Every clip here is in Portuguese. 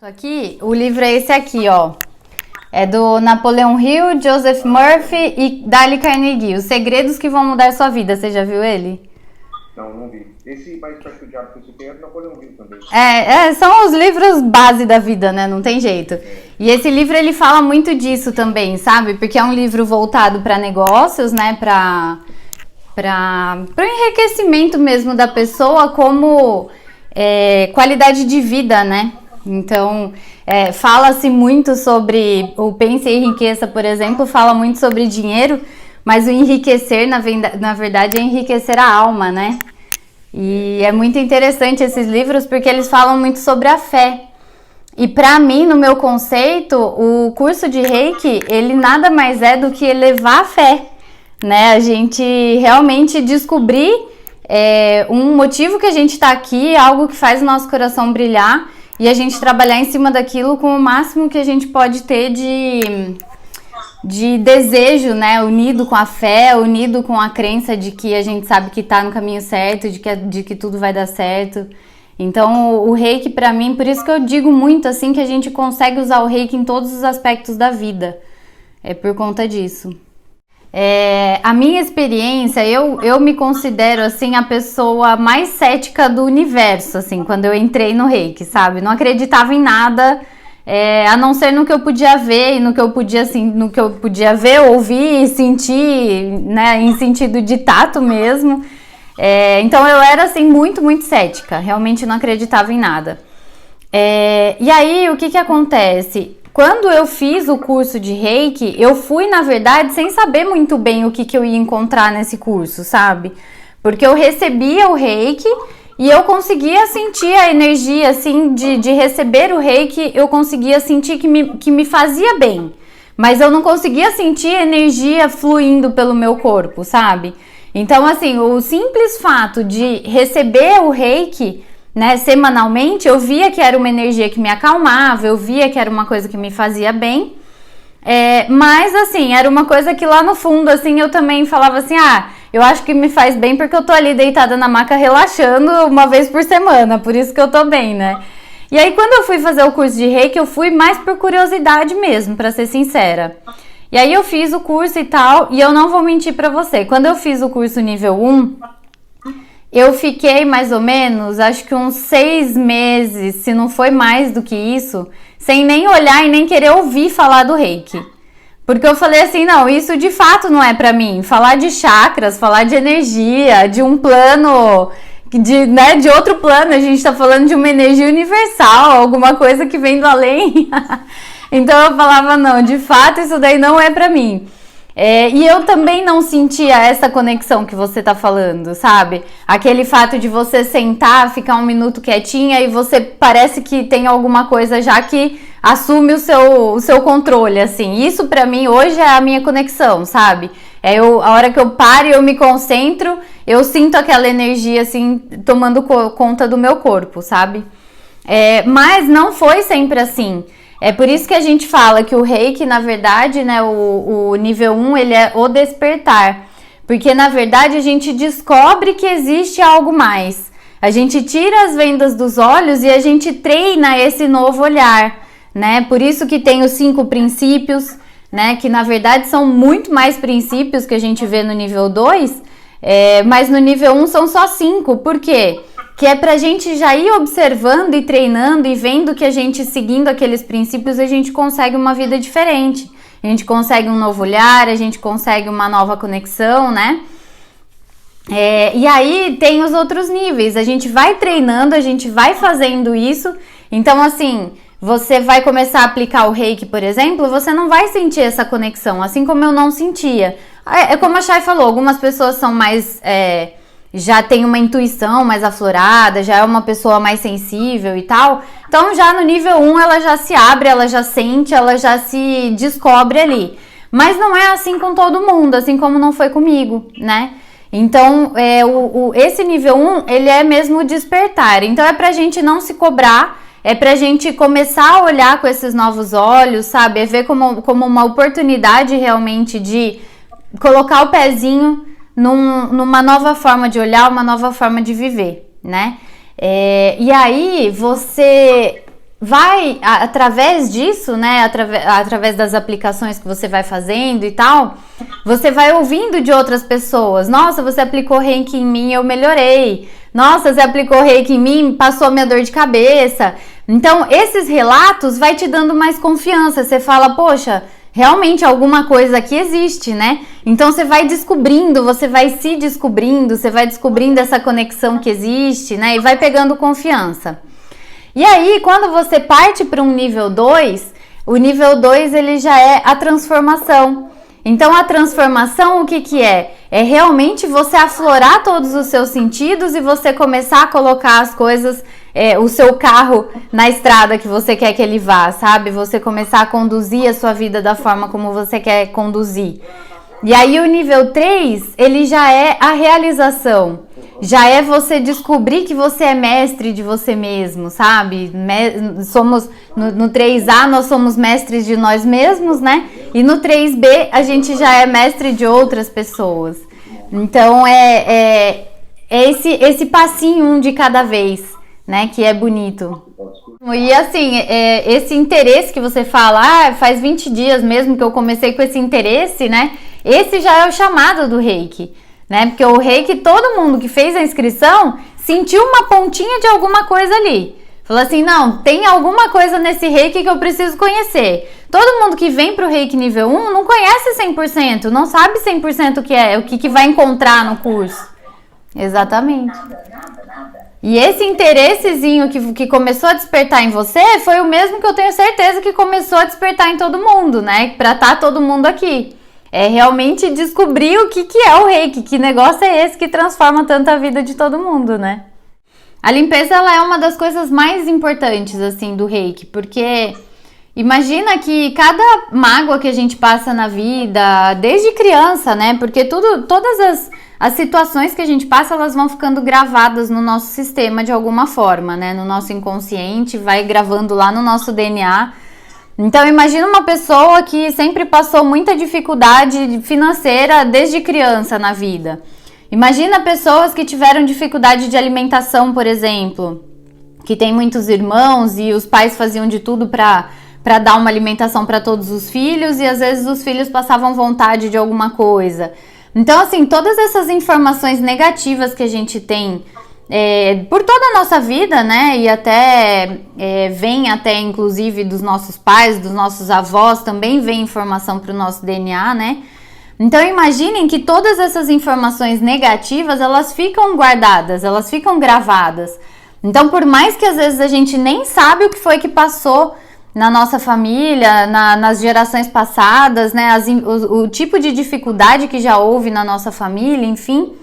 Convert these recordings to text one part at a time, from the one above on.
Tô aqui, o livro é esse aqui, ó. É do Napoleon Hill, Joseph Murphy e Dale Carnegie. Os segredos que vão mudar sua vida. Você já viu ele? Não vi. Esse Mais Perto do Diabo que eu citei é do Napoleon Hill também. São os livros base da vida, né? Não tem jeito. E esse livro, ele fala muito disso também, sabe? Porque é um livro voltado para negócios, né? Para o enriquecimento mesmo da pessoa como qualidade de vida, né? Então, fala-se muito sobre o Pense e Enriqueça, por exemplo, fala muito sobre dinheiro, mas o enriquecer, na verdade, é enriquecer a alma, né? E é muito interessante esses livros porque eles falam muito sobre a fé. E para mim, no meu conceito, o curso de Reiki, ele nada mais é do que elevar a fé, né? A gente realmente descobrir um motivo que a gente está aqui, algo que faz o nosso coração brilhar, e a gente trabalhar em cima daquilo com o máximo que a gente pode ter de desejo, né? Unido com a fé, unido com a crença de que a gente sabe que tá no caminho certo, de que tudo vai dar certo. Então, o Reiki, pra mim, por isso que eu digo muito, assim, que a gente consegue usar o Reiki em todos os aspectos da vida. É por conta disso. A minha experiência, eu me considero, assim, a pessoa mais cética do universo, assim, quando eu entrei no Reiki, sabe? Não acreditava em nada, a não ser no que eu podia ver e no que eu podia ver, ouvir e sentir, né, em sentido de tato mesmo. Então eu era, assim, muito, muito cética, realmente não acreditava em nada. E aí, o que acontece? Quando eu fiz o curso de Reiki, eu fui, na verdade, sem saber muito bem o que eu ia encontrar nesse curso, sabe? Porque eu recebia o Reiki e eu conseguia sentir a energia, assim, de receber o Reiki, eu conseguia sentir que me fazia bem. Mas eu não conseguia sentir a energia fluindo pelo meu corpo, sabe? Então, assim, o simples fato de receber o Reiki, né, semanalmente, eu via que era uma energia que me acalmava, eu via que era uma coisa que me fazia bem, mas assim, era uma coisa que lá no fundo, assim, eu também falava assim, eu acho que me faz bem porque eu tô ali deitada na maca relaxando uma vez por semana, por isso que eu tô bem, né? E aí quando eu fui fazer o curso de Reiki, eu fui mais por curiosidade mesmo, pra ser sincera. E aí eu fiz o curso e tal, e eu não vou mentir pra você, quando eu fiz o curso nível 1, eu fiquei mais ou menos, acho que uns 6 meses, se não foi mais do que isso, sem nem olhar e nem querer ouvir falar do Reiki. Porque eu falei assim, não, isso de fato não é pra mim. Falar de chakras, falar de energia, de um plano, de outro plano, a gente tá falando de uma energia universal, alguma coisa que vem do além. Então eu falava, não, de fato isso daí não é pra mim. E eu também não sentia essa conexão que você tá falando, sabe? Aquele fato de você sentar, ficar um minuto quietinha e você parece que tem alguma coisa já que assume o seu controle, assim. Isso pra mim hoje é a minha conexão, sabe? A hora que eu paro e eu me concentro, eu sinto aquela energia, assim, tomando conta do meu corpo, sabe? Mas não foi sempre assim. É por isso que a gente fala que o Reiki, na verdade, né, o nível 1, ele é o despertar. Porque, na verdade, a gente descobre que existe algo mais. A gente tira as vendas dos olhos e a gente treina esse novo olhar, né? Por isso que tem os 5 princípios, né, que, na verdade, são muito mais princípios que a gente vê no nível 2, mas no nível 1 são só 5. Por quê? Que é pra gente já ir observando e treinando e vendo que a gente, seguindo aqueles princípios, a gente consegue uma vida diferente. A gente consegue um novo olhar, a gente consegue uma nova conexão, né? E aí tem os outros níveis. A gente vai treinando, a gente vai fazendo isso. Então, assim, você vai começar a aplicar o Reiki, por exemplo, você não vai sentir essa conexão, assim como eu não sentia. É como a Chay falou, algumas pessoas são mais... já tem uma intuição mais aflorada, já é uma pessoa mais sensível e tal. Então já no nível 1 ela já se abre, ela já sente, ela já se descobre ali. Mas não é assim com todo mundo, assim como não foi comigo, né? Então esse nível 1, ele é mesmo o despertar. Então é pra gente não se cobrar, é pra gente começar a olhar com esses novos olhos, sabe? É ver como uma oportunidade realmente de colocar o pezinho numa nova forma de olhar, uma nova forma de viver, né? E aí você através disso, né, através das aplicações que você vai fazendo e tal, você vai ouvindo de outras pessoas. Nossa, você aplicou reiki em mim, eu melhorei. Nossa, você aplicou reiki em mim, passou a minha dor de cabeça. Então, esses relatos vai te dando mais confiança. Você fala, poxa, realmente alguma coisa aqui existe, né? Então, você vai descobrindo, você vai se descobrindo, você vai descobrindo essa conexão que existe, né? E vai pegando confiança. E aí, quando você parte para um nível 2, o nível 2 ele já é a transformação. Então, a transformação, o que que é? É realmente você aflorar todos os seus sentidos e você começar a colocar as coisas, o seu carro na estrada que você quer que ele vá, sabe? Você começar a conduzir a sua vida da forma como você quer conduzir. E aí, o nível 3, ele já é a realização. Já é você descobrir que você é mestre de você mesmo, sabe? Somos no 3A nós somos mestres de nós mesmos, né? E no 3B a gente já é mestre de outras pessoas. Então é esse passinho um de cada vez, né? Que é bonito. E assim, esse interesse que você fala, faz 20 dias mesmo que eu comecei com esse interesse, né? Esse já é o chamado do Reiki. Né? Porque o reiki, todo mundo que fez a inscrição sentiu uma pontinha de alguma coisa ali. Falou assim, não, tem alguma coisa nesse reiki que eu preciso conhecer. Todo mundo que vem pro reiki nível 1 não conhece 100%, não sabe 100% o que é, o que vai encontrar no curso. Exatamente. E esse interessezinho que começou a despertar em você foi o mesmo que eu tenho certeza que começou a despertar em todo mundo, né? Pra estar todo mundo aqui. É realmente descobrir o que é o reiki, que negócio é esse que transforma tanto a vida de todo mundo, né? A limpeza, ela é uma das coisas mais importantes, assim, do reiki, porque imagina que cada mágoa que a gente passa na vida, desde criança, né? Porque todas as situações que a gente passa, elas vão ficando gravadas no nosso sistema de alguma forma, né? No nosso inconsciente, vai gravando lá no nosso DNA. Então, imagina uma pessoa que sempre passou muita dificuldade financeira desde criança na vida. Imagina pessoas que tiveram dificuldade de alimentação, por exemplo, que tem muitos irmãos e os pais faziam de tudo para dar uma alimentação para todos os filhos e às vezes os filhos passavam vontade de alguma coisa. Então, assim, todas essas informações negativas que a gente tem por toda a nossa vida, né, e até vem até inclusive dos nossos pais, dos nossos avós, também vem informação para o nosso DNA, né? Então imaginem que todas essas informações negativas, elas ficam guardadas, elas ficam gravadas. Então por mais que às vezes a gente nem sabe o que foi que passou na nossa família, nas gerações passadas, né, o tipo de dificuldade que já houve na nossa família, enfim,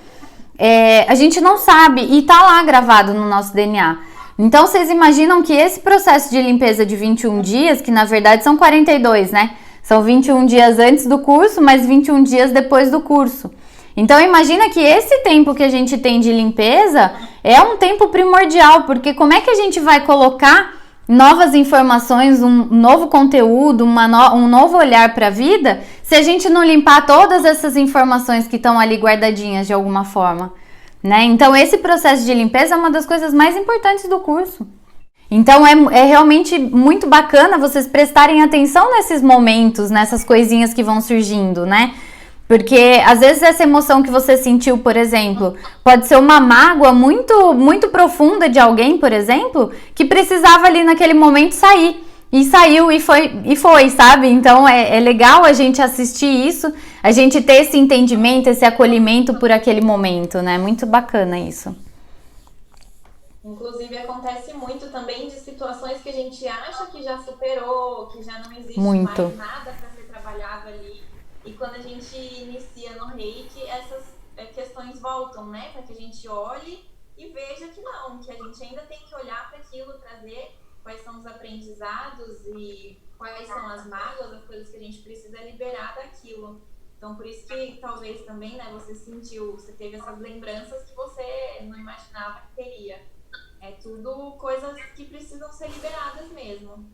a gente não sabe e tá lá gravado no nosso DNA. Então vocês imaginam que esse processo de limpeza de 21 dias, que na verdade são 42, né? São 21 dias antes do curso, mais 21 dias depois do curso. Então imagina que esse tempo que a gente tem de limpeza é um tempo primordial, porque como é que a gente vai colocar novas informações, um novo conteúdo, um novo olhar para a vida, se a gente não limpar todas essas informações que estão ali guardadinhas de alguma forma, né? Então esse processo de limpeza é uma das coisas mais importantes do curso. Então é realmente muito bacana vocês prestarem atenção nesses momentos, nessas coisinhas que vão surgindo, né? Porque às vezes essa emoção que você sentiu, por exemplo, pode ser uma mágoa muito, muito profunda de alguém, por exemplo, que precisava ali naquele momento sair. E saiu e foi, sabe? Então é legal a gente assistir isso, a gente ter esse entendimento, esse acolhimento por aquele momento, né? Muito bacana isso. Inclusive acontece muito também de situações que a gente acha que já superou, que já não existe muito. Mais nada para ser trabalhado ali. E quando a gente inicia no reiki, essas questões voltam, né? Para que a gente olhe e veja que não, que a gente ainda tem que olhar para aquilo, trazer quais são os aprendizados e quais são as mágoas, as coisas que a gente precisa liberar daquilo. Então, por isso que talvez também, né, você teve essas lembranças que você não imaginava que teria. É tudo coisas que precisam ser liberadas mesmo.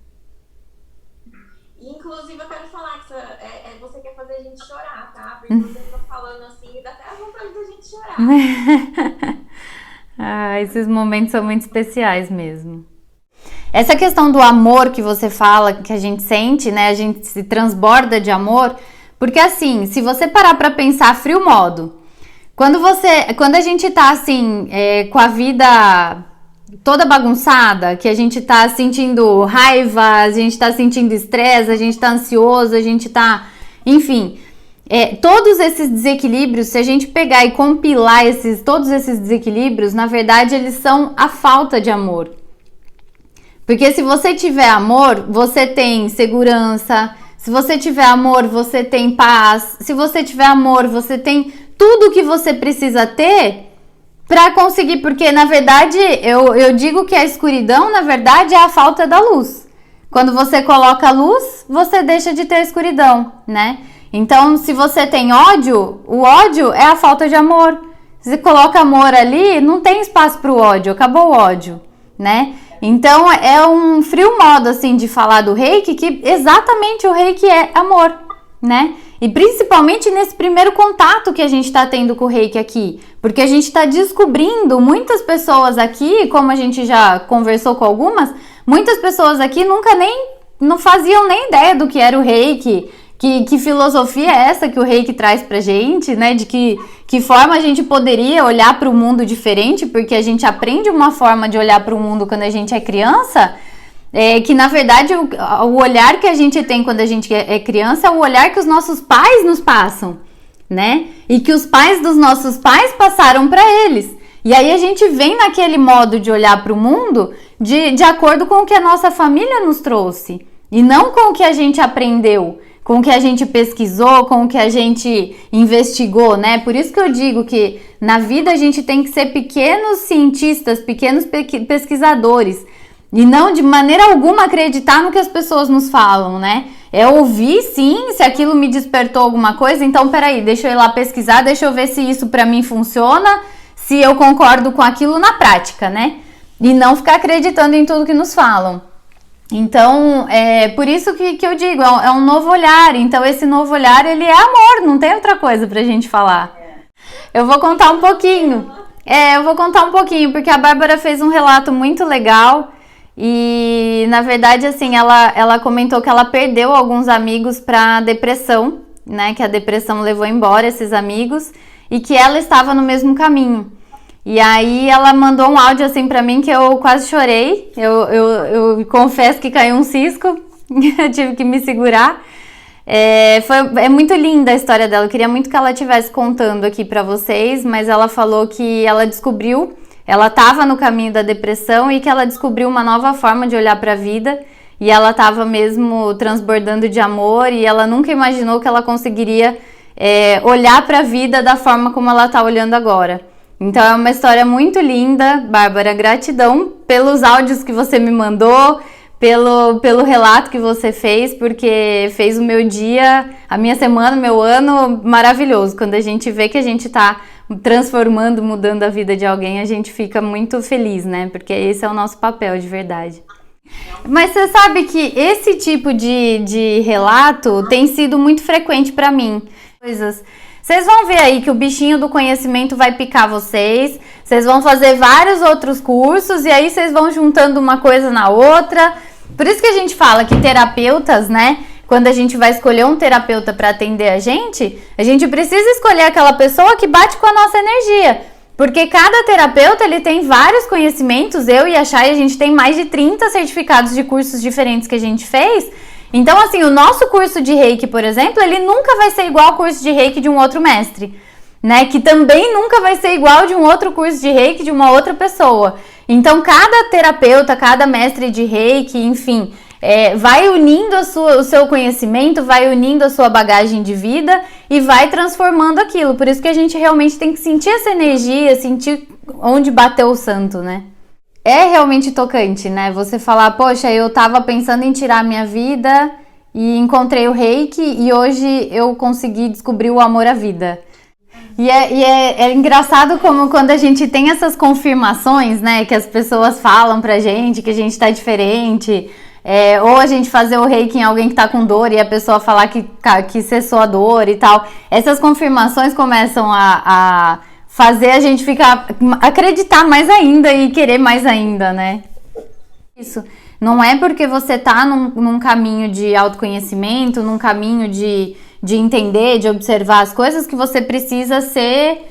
Inclusive, eu quero falar que você quer fazer a gente chorar, tá? Porque você tá falando assim e dá até a vontade da gente chorar. Esses momentos são muito especiais mesmo. Essa questão do amor que você fala, que a gente sente, né? A gente se transborda de amor, porque assim, se você parar pra pensar frio modo, quando a gente tá assim, com a vida toda bagunçada, que a gente tá sentindo raiva, a gente tá sentindo estresse, a gente tá ansioso, a gente tá, enfim, todos esses desequilíbrios, se a gente pegar e compilar todos esses desequilíbrios, na verdade eles são a falta de amor. Porque se você tiver amor, você tem segurança. Se você tiver amor, você tem paz. Se você tiver amor, você tem tudo que você precisa ter para conseguir. Porque, na verdade, eu digo que a escuridão, na verdade, é a falta da luz. Quando você coloca a luz, você deixa de ter a escuridão, né? Então, se você tem ódio, o ódio é a falta de amor. Se você coloca amor ali, não tem espaço para o ódio, acabou o ódio, né? Então, é um frio modo, assim, de falar do reiki, que exatamente o reiki é amor, né? E principalmente nesse primeiro contato que a gente tá tendo com o reiki aqui. Porque a gente tá descobrindo, muitas pessoas aqui, como a gente já conversou com algumas, muitas pessoas aqui não faziam nem ideia do que era o reiki. Que filosofia é essa que o reiki traz pra gente, né? De que forma a gente poderia olhar para o mundo diferente, porque a gente aprende uma forma de olhar para o mundo quando a gente é criança, que na verdade o olhar que a gente tem quando a gente é criança é o olhar que os nossos pais nos passam, né? E que os pais dos nossos pais passaram para eles. E aí a gente vem naquele modo de olhar para o mundo de acordo com o que a nossa família nos trouxe, e não com o que a gente aprendeu, com o que a gente pesquisou, com o que a gente investigou, né? Por isso que eu digo que na vida a gente tem que ser pequenos cientistas, pequenos pesquisadores, e não de maneira alguma acreditar no que as pessoas nos falam, né? É ouvir, sim, se aquilo me despertou alguma coisa, então peraí, deixa eu ir lá pesquisar, deixa eu ver se isso pra mim funciona, se eu concordo com aquilo na prática, né? E não ficar acreditando em tudo que nos falam. Então, por isso que eu digo, é um novo olhar. Então, esse novo olhar, ele é amor, não tem outra coisa pra gente falar. Eu vou contar um pouquinho. Porque a Bárbara fez um relato muito legal. E, na verdade, assim, ela comentou que ela perdeu alguns amigos pra depressão, né? Que a depressão levou embora esses amigos. E que ela estava no mesmo caminho. E aí ela mandou um áudio assim pra mim que eu quase chorei, eu confesso que caiu um cisco, eu tive que me segurar. É muito linda a história dela, eu queria muito que ela estivesse contando aqui pra vocês, mas ela falou que ela descobriu, ela estava no caminho da depressão e que ela descobriu uma nova forma de olhar pra vida, e ela estava mesmo transbordando de amor, e ela nunca imaginou que ela conseguiria olhar pra vida da forma como ela tá olhando agora. Então é uma história muito linda, Bárbara, gratidão pelos áudios que você me mandou, pelo relato que você fez, porque fez o meu dia, a minha semana, o meu ano maravilhoso. Quando a gente vê que a gente tá transformando, mudando a vida de alguém, a gente fica muito feliz, né? Porque esse é o nosso papel de verdade. Mas você sabe que esse tipo de relato tem sido muito frequente para mim. Vocês vão ver aí que o bichinho do conhecimento vai picar vocês vão fazer vários outros cursos e aí vocês vão juntando uma coisa na outra. Por isso que a gente fala que terapeutas, né, quando a gente vai escolher um terapeuta para atender a gente precisa escolher aquela pessoa que bate com a nossa energia. Porque cada terapeuta, ele tem vários conhecimentos. Eu e a Chay, a gente tem mais de 30 certificados de cursos diferentes que a gente fez. Então, assim, o nosso curso de Reiki, por exemplo, ele nunca vai ser igual ao curso de Reiki de um outro mestre, né? Que também nunca vai ser igual de um outro curso de Reiki de uma outra pessoa. Então, cada terapeuta, cada mestre de Reiki, enfim, vai unindo o seu conhecimento, vai unindo a sua bagagem de vida e vai transformando aquilo. Por isso que a gente realmente tem que sentir essa energia, sentir onde bateu o santo, né? É realmente tocante, né? Você falar, poxa, eu tava pensando em tirar a minha vida e encontrei o Reiki e hoje eu consegui descobrir o amor à vida. E é engraçado como quando a gente tem essas confirmações, né? Que as pessoas falam pra gente que a gente tá diferente. Ou a gente fazer o reiki em alguém que tá com dor e a pessoa falar que cessou a dor e tal. Essas confirmações começam a fazer a gente acreditar mais ainda e querer mais ainda, né? Isso. Não é porque você tá num caminho de autoconhecimento, num caminho de entender, de observar as coisas, que você precisa ser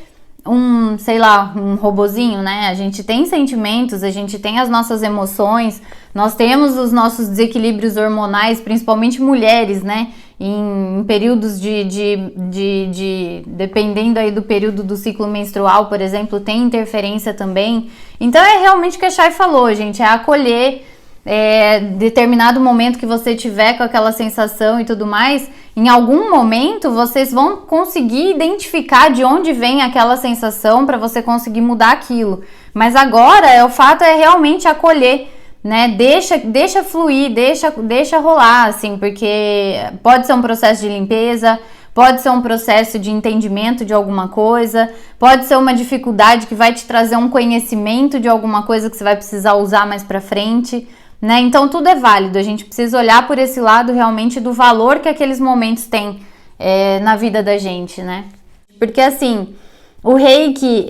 sei lá, um robozinho, né? A gente tem sentimentos, a gente tem as nossas emoções, nós temos os nossos desequilíbrios hormonais, principalmente mulheres, né? Em períodos dependendo aí do período do ciclo menstrual, por exemplo, tem interferência também. Então é realmente o que a Chay falou, gente, é acolher determinado momento que você tiver com aquela sensação e tudo mais. Em algum momento vocês vão conseguir identificar de onde vem aquela sensação para você conseguir mudar aquilo. Mas agora o fato é realmente acolher, né? Deixa fluir, deixa rolar, assim, porque pode ser um processo de limpeza, pode ser um processo de entendimento de alguma coisa, pode ser uma dificuldade que vai te trazer um conhecimento de alguma coisa que você vai precisar usar mais pra frente, né? Então tudo é válido, a gente precisa olhar por esse lado realmente do valor que aqueles momentos têm na vida da gente, né? Porque assim, o reiki,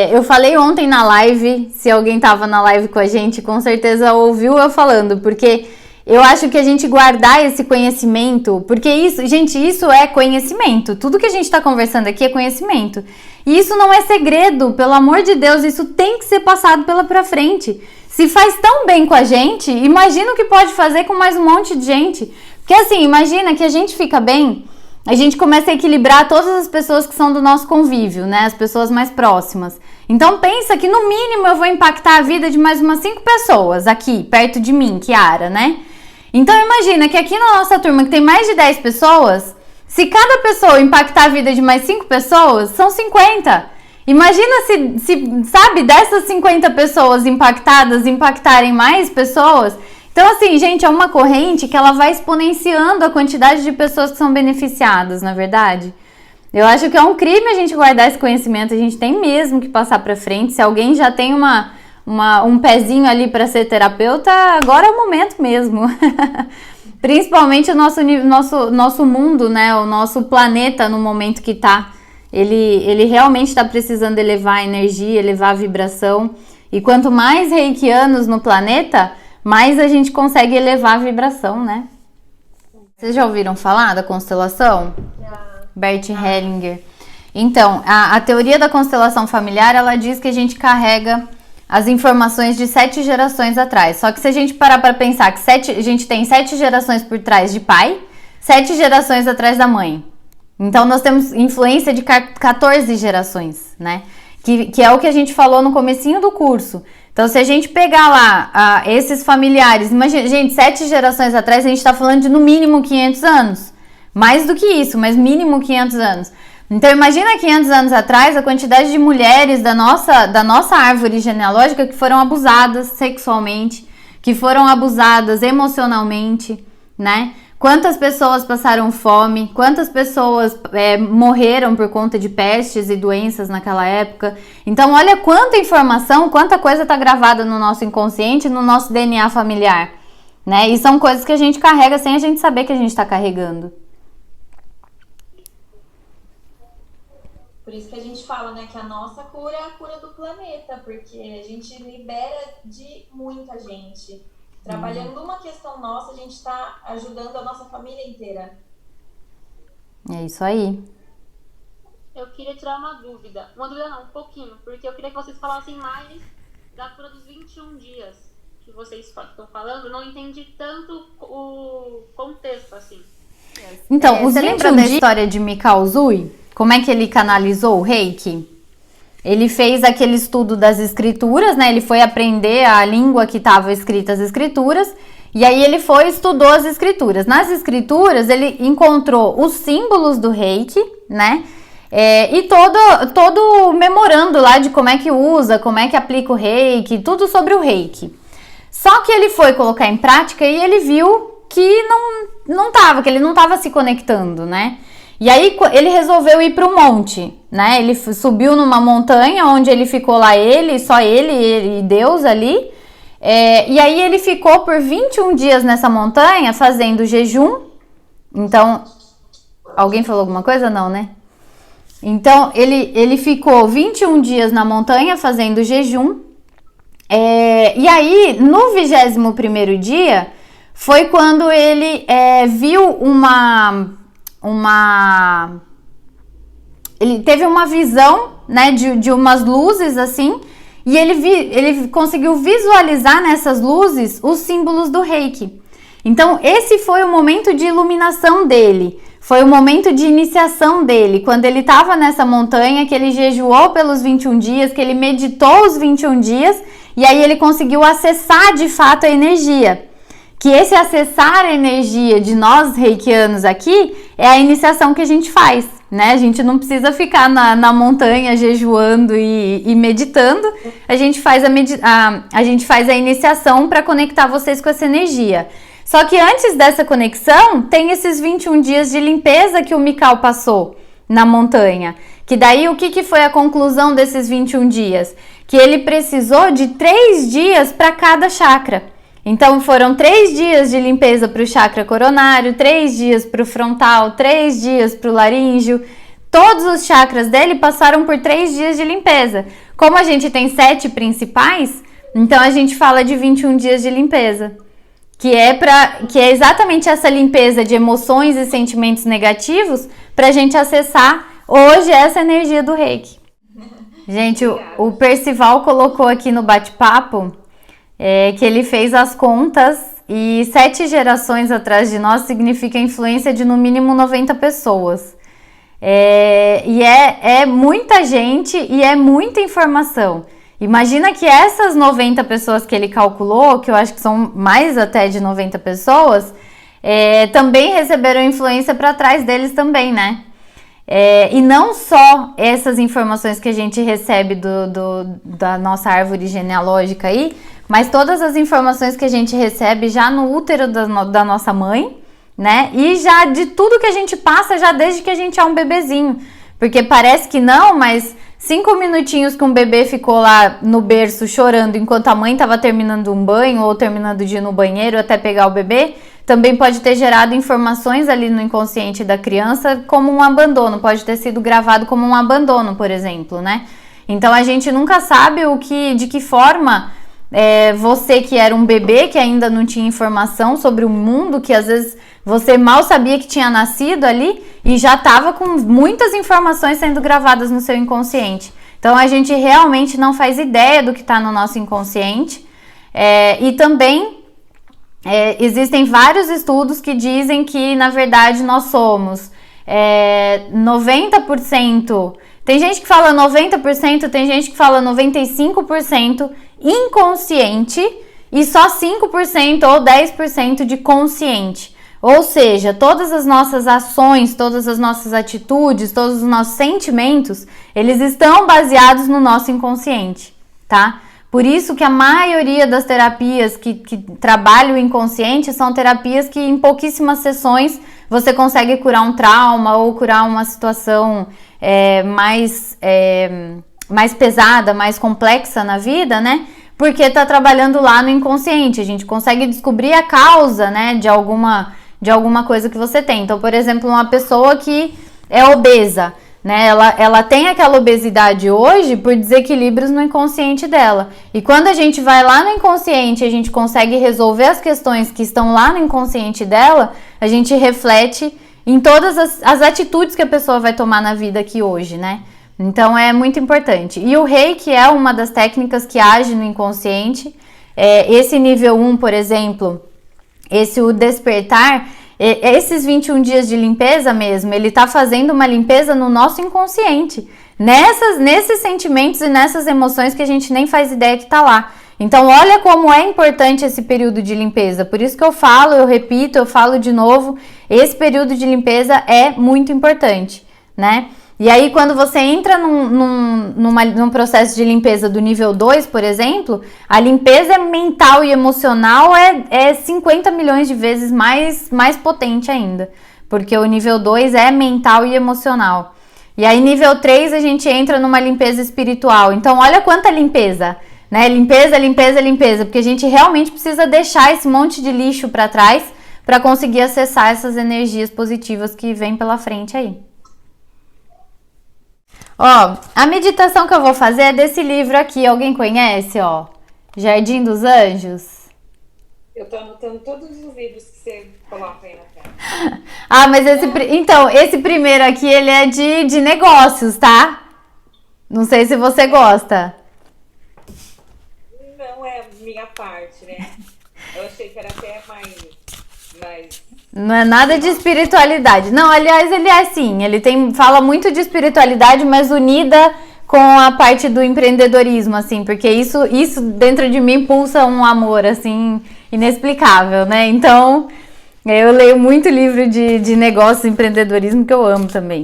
eu falei ontem na live, se alguém tava na live com a gente, com certeza ouviu eu falando, porque eu acho que a gente guardar esse conhecimento, porque isso, gente, isso é conhecimento, tudo que a gente tá conversando aqui é conhecimento, e isso não é segredo, pelo amor de Deus, isso tem que ser passado pra frente. Se faz tão bem com a gente, imagina o que pode fazer com mais um monte de gente. Porque assim, imagina que a gente fica bem, a gente começa a equilibrar todas as pessoas que são do nosso convívio, né? As pessoas mais próximas. Então pensa que no mínimo eu vou impactar a vida de mais umas 5 pessoas aqui, perto de mim, Kiara, né? Então imagina que aqui na nossa turma, que tem mais de 10 pessoas, se cada pessoa impactar a vida de mais 5 pessoas, são 50. Imagina se, sabe, dessas 50 pessoas impactadas, impactarem mais pessoas. Então, assim, gente, é uma corrente que ela vai exponenciando a quantidade de pessoas que são beneficiadas, na verdade. Eu acho que é um crime a gente guardar esse conhecimento, a gente tem mesmo que passar pra frente. Se alguém já tem um pezinho ali para ser terapeuta, agora é o momento mesmo. Principalmente o nosso mundo, né, o nosso planeta no momento que tá. Ele realmente está precisando elevar a energia, elevar a vibração. E quanto mais reikianos no planeta, mais a gente consegue elevar a vibração, né? Vocês já ouviram falar da constelação? Bert Hellinger. Então, a teoria da constelação familiar, ela diz que a gente carrega as informações de 7 gerações atrás. Só que se a gente parar para pensar que a gente tem 7 gerações por trás de pai, 7 gerações atrás da mãe. Então, nós temos influência de 14 gerações, né? Que é o que a gente falou no comecinho do curso. Então, se a gente pegar lá esses familiares, imagina, gente, 7 gerações atrás, a gente está falando de no mínimo 500 anos. Mais do que isso, mas mínimo 500 anos. Então, imagina 500 anos atrás a quantidade de mulheres da nossa árvore genealógica que foram abusadas sexualmente, que foram abusadas emocionalmente, né? Quantas pessoas passaram fome, quantas pessoas morreram por conta de pestes e doenças naquela época. Então, olha quanta informação, quanta coisa está gravada no nosso inconsciente, no nosso DNA familiar, né? E são coisas que a gente carrega sem a gente saber que a gente está carregando. Por isso que a gente fala, né, que a nossa cura é a cura do planeta, porque a gente libera de muita gente. Trabalhando uma questão nossa, a gente está ajudando a nossa família inteira. É isso aí. Eu queria tirar uma dúvida. Uma dúvida não, um pouquinho. Porque eu queria que vocês falassem mais da cura dos 21 dias que vocês estão falando. Não entendi tanto o contexto, assim. Então, você lembra da história de Mikao Usui? Como é que ele canalizou o reiki? Ele fez aquele estudo das escrituras, né? Ele foi aprender a língua que estava escrita as escrituras. E aí ele foi e estudou as escrituras. Nas escrituras, ele encontrou os símbolos do reiki, né? E todo memorando lá de como é que usa, como é que aplica o reiki, tudo sobre o reiki. Só que ele foi colocar em prática e ele viu que que ele não estava se conectando, né? E aí ele resolveu ir para o monte, né? Ele subiu numa montanha onde ele ficou lá, só ele e Deus ali. E aí ele ficou por 21 dias nessa montanha fazendo jejum. Então, alguém falou alguma coisa? Não, né? Então, ele ficou 21 dias na montanha fazendo jejum. E aí, no 21º dia, foi quando ele viu ele teve uma visão, né, de umas luzes assim, e ele conseguiu visualizar nessas luzes os símbolos do Reiki. Então, esse foi o momento de iluminação dele, foi o momento de iniciação dele, quando ele estava nessa montanha, que ele jejuou pelos 21 dias, que ele meditou os 21 dias, e aí ele conseguiu acessar de fato a energia. Que esse acessar a energia de nós reikianos aqui é a iniciação que a gente faz, né? A gente não precisa ficar na montanha jejuando e meditando, a gente faz a iniciação para conectar vocês com essa energia. Só que antes dessa conexão, tem esses 21 dias de limpeza que o Mikao passou na montanha. Que daí, o que foi a conclusão desses 21 dias? Que ele precisou de 3 dias para cada chakra. Então, foram 3 dias de limpeza para o chakra coronário, 3 dias para o frontal, 3 dias para o laríngeo. Todos os chakras dele passaram por 3 dias de limpeza. Como a gente tem 7 principais, então a gente fala de 21 dias de limpeza. Que é exatamente essa limpeza de emoções e sentimentos negativos para a gente acessar hoje essa energia do Reiki. Gente, o Percival colocou aqui no bate-papo que ele fez as contas e 7 gerações atrás de nós significa a influência de no mínimo 90 pessoas. E é muita gente e é muita informação. Imagina que essas 90 pessoas que ele calculou, que eu acho que são mais até de 90 pessoas, também receberam influência para trás deles também, né? E não só essas informações que a gente recebe da nossa árvore genealógica aí, mas todas as informações que a gente recebe já no útero da nossa mãe, né? E já de tudo que a gente passa já desde que a gente é um bebezinho. Porque parece que não, mas 5 minutinhos que um bebê ficou lá no berço chorando enquanto a mãe estava terminando um banho ou terminando de ir no banheiro até pegar o bebê, também pode ter gerado informações ali no inconsciente da criança como um abandono, pode ter sido gravado como um abandono, por exemplo, né? Então a gente nunca sabe de que forma você que era um bebê, que ainda não tinha informação sobre o mundo, que às vezes você mal sabia que tinha nascido ali e já estava com muitas informações sendo gravadas no seu inconsciente. Então a gente realmente não faz ideia do que está no nosso inconsciente. E também existem vários estudos que dizem que na verdade nós somos 90%, tem gente que fala 90%, tem gente que fala 95% inconsciente e só 5% ou 10% de consciente. Ou seja, todas as nossas ações, todas as nossas atitudes, todos os nossos sentimentos, eles estão baseados no nosso inconsciente, tá? Por isso que a maioria das terapias que trabalham o inconsciente são terapias que em pouquíssimas sessões você consegue curar um trauma ou curar uma situação mais pesada, mais complexa na vida, né? Porque tá trabalhando lá no inconsciente, a gente consegue descobrir a causa, né, de alguma coisa que você tem. Então, por exemplo, uma pessoa que é obesa, né, ela tem aquela obesidade hoje por desequilíbrios no inconsciente dela. E quando a gente vai lá no inconsciente, a gente consegue resolver as questões que estão lá no inconsciente dela, a gente reflete em todas as atitudes que a pessoa vai tomar na vida aqui hoje, né? Então é muito importante. E o Reiki é uma das técnicas que age no inconsciente. Esse nível 1, por exemplo, o despertar, esses 21 dias de limpeza mesmo, ele tá fazendo uma limpeza no nosso inconsciente. Nesses sentimentos e nessas emoções que a gente nem faz ideia que tá lá. Então olha como é importante esse período de limpeza. Por isso que eu repito, eu falo de novo, esse período de limpeza é muito importante, né? E aí, quando você entra num processo de limpeza do nível 2, por exemplo, a limpeza mental e emocional é 50 milhões de vezes mais potente ainda. Porque o nível 2 é mental e emocional. E aí, nível 3, a gente entra numa limpeza espiritual. Então, olha quanta limpeza, né? Limpeza, limpeza, limpeza. Porque a gente realmente precisa deixar esse monte de lixo para trás para conseguir acessar essas energias positivas que vêm pela frente aí. Ó, a meditação que eu vou fazer é desse livro aqui, alguém conhece, ó? Jardim dos Anjos? Eu tô anotando todos os livros que você coloca aí na tela. Ah, mas então, esse primeiro aqui, ele é de negócios, tá? Não sei se você gosta. Não é minha parte, né? Eu achei que era até mais... Não é nada de espiritualidade. Não, aliás, ele é assim, fala muito de espiritualidade, mas unida com a parte do empreendedorismo, assim, porque isso dentro de mim pulsa um amor, assim, inexplicável, né? Então, eu leio muito livro de negócios e empreendedorismo que eu amo também.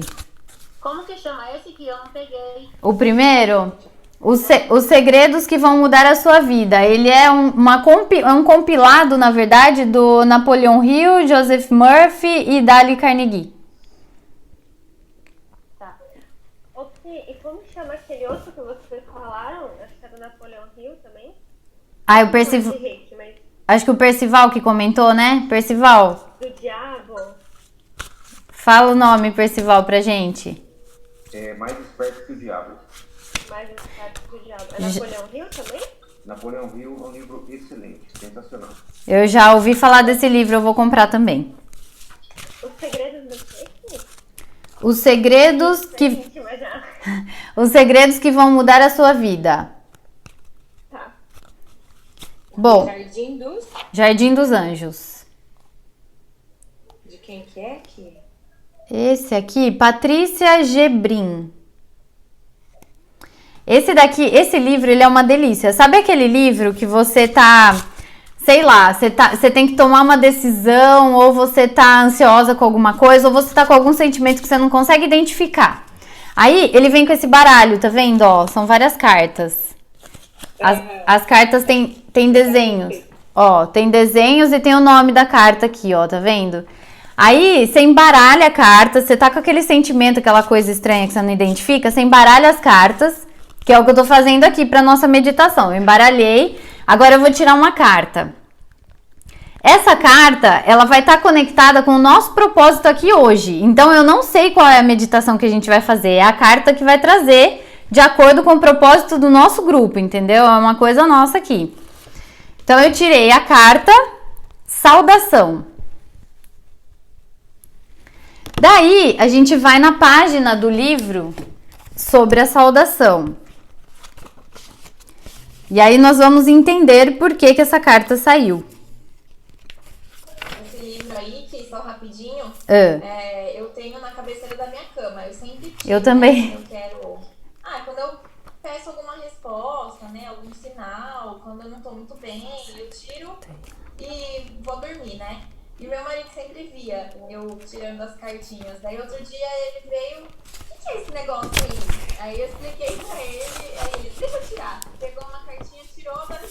Como que chama esse que eu não peguei? O primeiro, Os Segredos que Vão Mudar a Sua Vida. Ele é um compilado, na verdade, do Napoleon Hill, Joseph Murphy e Dale Carnegie. Tá. E como chama aquele outro que vocês falaram? Acho que é do Napoleon Hill também. Ah, o Percival. Acho que o Percival que comentou, né? Percival. Do diabo. Fala o nome, Percival, pra gente. É Mais Esperto que o Diabo. Mais Esperto que o Diabo. É Napoleon Hill também? Napoleon Hill é um livro excelente, sensacional. Eu já ouvi falar desse livro, eu vou comprar também. Os Segredos do quê? Os Segredos que... Os Segredos que Vão Mudar a Sua Vida. Tá. Bom, Jardim dos... Jardim dos Anjos. De quem que é aqui? Esse aqui, Patrícia Gebrim. Esse livro, ele é uma delícia. Sabe aquele livro que você tá, sei lá, você tem que tomar uma decisão, ou você tá ansiosa com alguma coisa, ou você tá com algum sentimento que você não consegue identificar. Aí, ele vem com esse baralho, tá vendo? Ó, são várias cartas. As cartas tem desenhos. Ó, tem desenhos e tem o nome da carta aqui, ó, tá vendo? Aí, você embaralha a carta, você tá com aquele sentimento, aquela coisa estranha que você não identifica, você embaralha as cartas, que é o que eu tô fazendo aqui pra nossa meditação. Eu embaralhei, agora eu vou tirar uma carta. Essa carta, ela vai estar conectada com o nosso propósito aqui hoje. Então, eu não sei qual é a meditação que a gente vai fazer. É a carta que vai trazer de acordo com o propósito do nosso grupo, entendeu? É uma coisa nossa aqui. Então, eu tirei a carta Saudação. Daí, a gente vai na página do livro sobre a saudação. E aí, nós vamos entender por que essa carta saiu. Esse livro aí, que só rapidinho, eu tenho na cabeceira da minha cama. Eu sempre tiro. Eu também. Né? Eu quero... quando eu peço alguma resposta, né? Algum sinal, quando eu não tô muito bem, eu tiro e vou dormir, né? E meu marido sempre via eu tirando as cartinhas. Daí outro dia ele veio, o que é esse negócio aí? Aí eu expliquei pra ele, aí ele, deixa eu tirar. Pegou uma cartinha, tirou, agora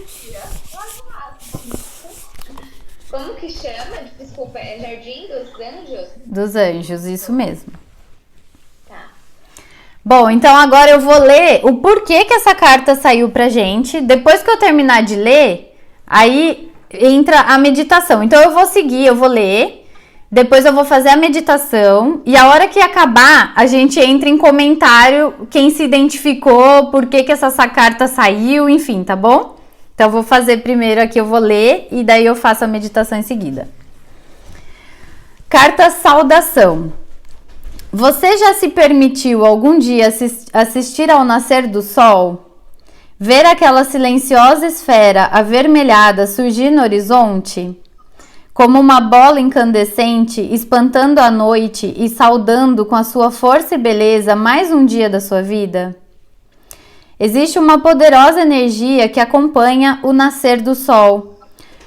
tira. Eu acho massa. Como que chama? Desculpa, é Jardim dos Anjos? Dos Anjos, isso mesmo. Tá. Bom, então agora eu vou ler o porquê que essa carta saiu pra gente. Depois que eu terminar de ler, aí entra a meditação. Então eu vou seguir, eu vou ler, depois eu vou fazer a meditação e a hora que acabar, a gente entra em comentário quem se identificou, por que essa carta saiu, enfim, tá bom? Então eu vou fazer primeiro aqui, eu vou ler e daí eu faço a meditação em seguida. Carta Saudação. Você já se permitiu algum dia assistir ao nascer do sol? Ver aquela silenciosa esfera avermelhada surgir no horizonte? Como uma bola incandescente, espantando a noite e saudando com a sua força e beleza mais um dia da sua vida? Existe uma poderosa energia que acompanha o nascer do sol.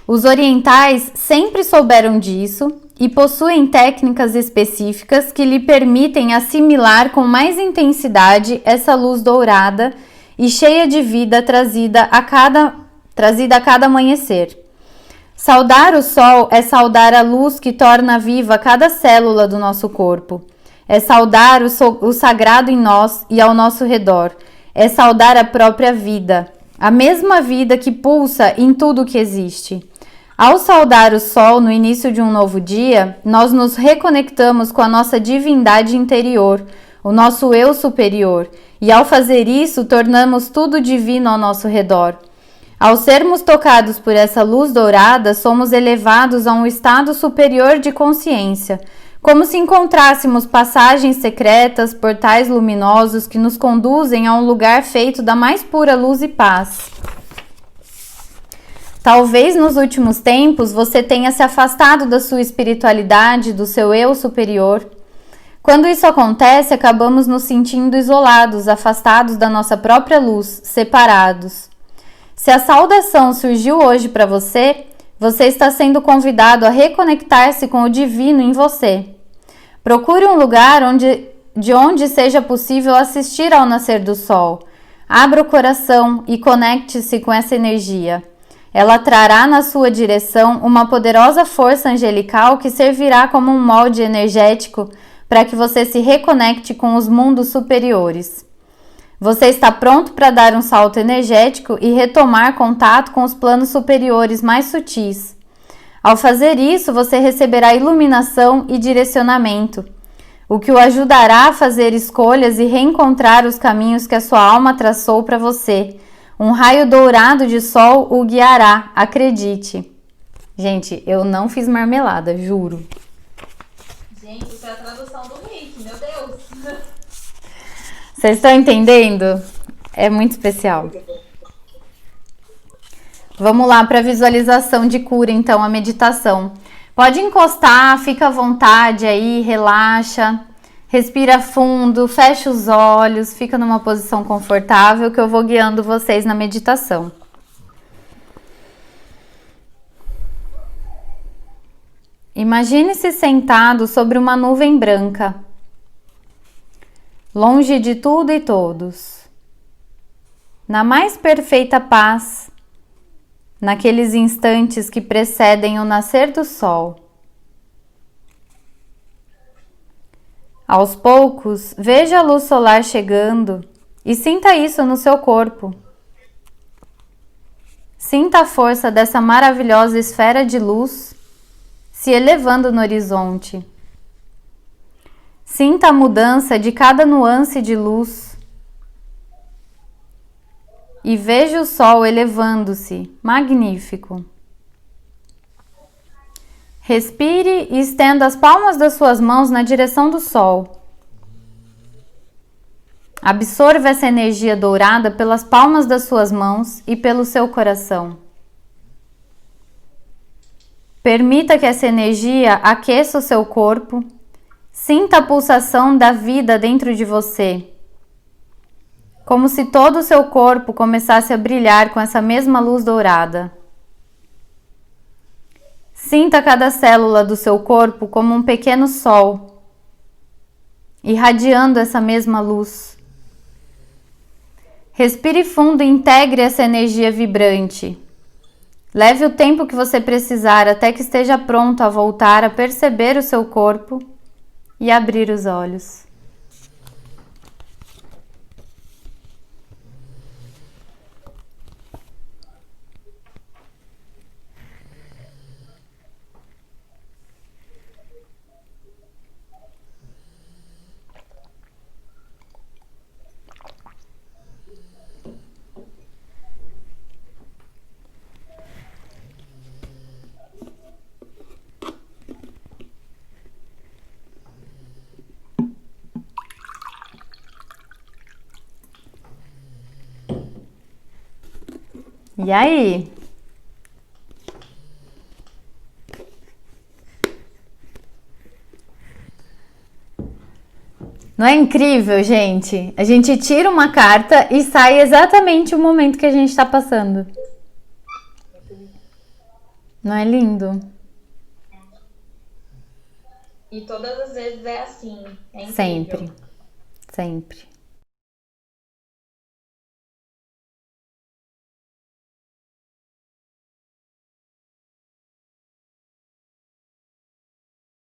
Os orientais sempre souberam disso e possuem técnicas específicas que lhe permitem assimilar com mais intensidade essa luz dourada e cheia de vida trazida a cada amanhecer. Saudar o sol é saudar a luz que torna viva cada célula do nosso corpo. É saudar o sagrado em nós e ao nosso redor. É saudar a própria vida, a mesma vida que pulsa em tudo que existe. Ao saudar o sol no início de um novo dia, nós nos reconectamos com a nossa divindade interior, o nosso eu superior, e ao fazer isso, tornamos tudo divino ao nosso redor. Ao sermos tocados por essa luz dourada, somos elevados a um estado superior de consciência, como se encontrássemos passagens secretas, portais luminosos que nos conduzem a um lugar feito da mais pura luz e paz. Talvez nos últimos tempos você tenha se afastado da sua espiritualidade, do seu eu superior. Quando isso acontece, acabamos nos sentindo isolados, afastados da nossa própria luz, separados. Se a saudação surgiu hoje para você, você está sendo convidado a reconectar-se com o divino em você. Procure um lugar de onde seja possível assistir ao nascer do sol. Abra o coração e conecte-se com essa energia. Ela trará na sua direção uma poderosa força angelical que servirá como um molde energético para que você se reconecte com os mundos superiores. Você está pronto para dar um salto energético e retomar contato com os planos superiores mais sutis. Ao fazer isso, você receberá iluminação e direcionamento, o que o ajudará a fazer escolhas e reencontrar os caminhos que a sua alma traçou para você. Um raio dourado de sol o guiará, acredite. Gente, eu não fiz marmelada, juro. Gente, isso é a tradução do Reiki, meu Deus. Vocês estão entendendo? É muito especial. Vamos lá para a visualização de cura, então, a meditação. Pode encostar, fica à vontade aí, relaxa, respira fundo, fecha os olhos, fica numa posição confortável que eu vou guiando vocês na meditação. Imagine-se sentado sobre uma nuvem branca, longe de tudo e todos, na mais perfeita paz, naqueles instantes que precedem o nascer do sol. Aos poucos, veja a luz solar chegando e sinta isso no seu corpo. Sinta a força dessa maravilhosa esfera de luz se elevando no horizonte. Sinta a mudança de cada nuance de luz e veja o sol elevando-se, magnífico. Respire e estenda as palmas das suas mãos na direção do sol. Absorva essa energia dourada pelas palmas das suas mãos e pelo seu coração. Permita que essa energia aqueça o seu corpo. Sinta a pulsação da vida dentro de você, como se todo o seu corpo começasse a brilhar com essa mesma luz dourada. Sinta cada célula do seu corpo como um pequeno sol, irradiando essa mesma luz. Respire fundo e integre essa energia vibrante. Leve o tempo que você precisar até que esteja pronto a voltar a perceber o seu corpo e abrir os olhos. E aí? Não é incrível, gente? A gente tira uma carta e sai exatamente o momento que a gente está passando. Não é lindo? E todas as vezes é assim. É incrível. Sempre. Sempre.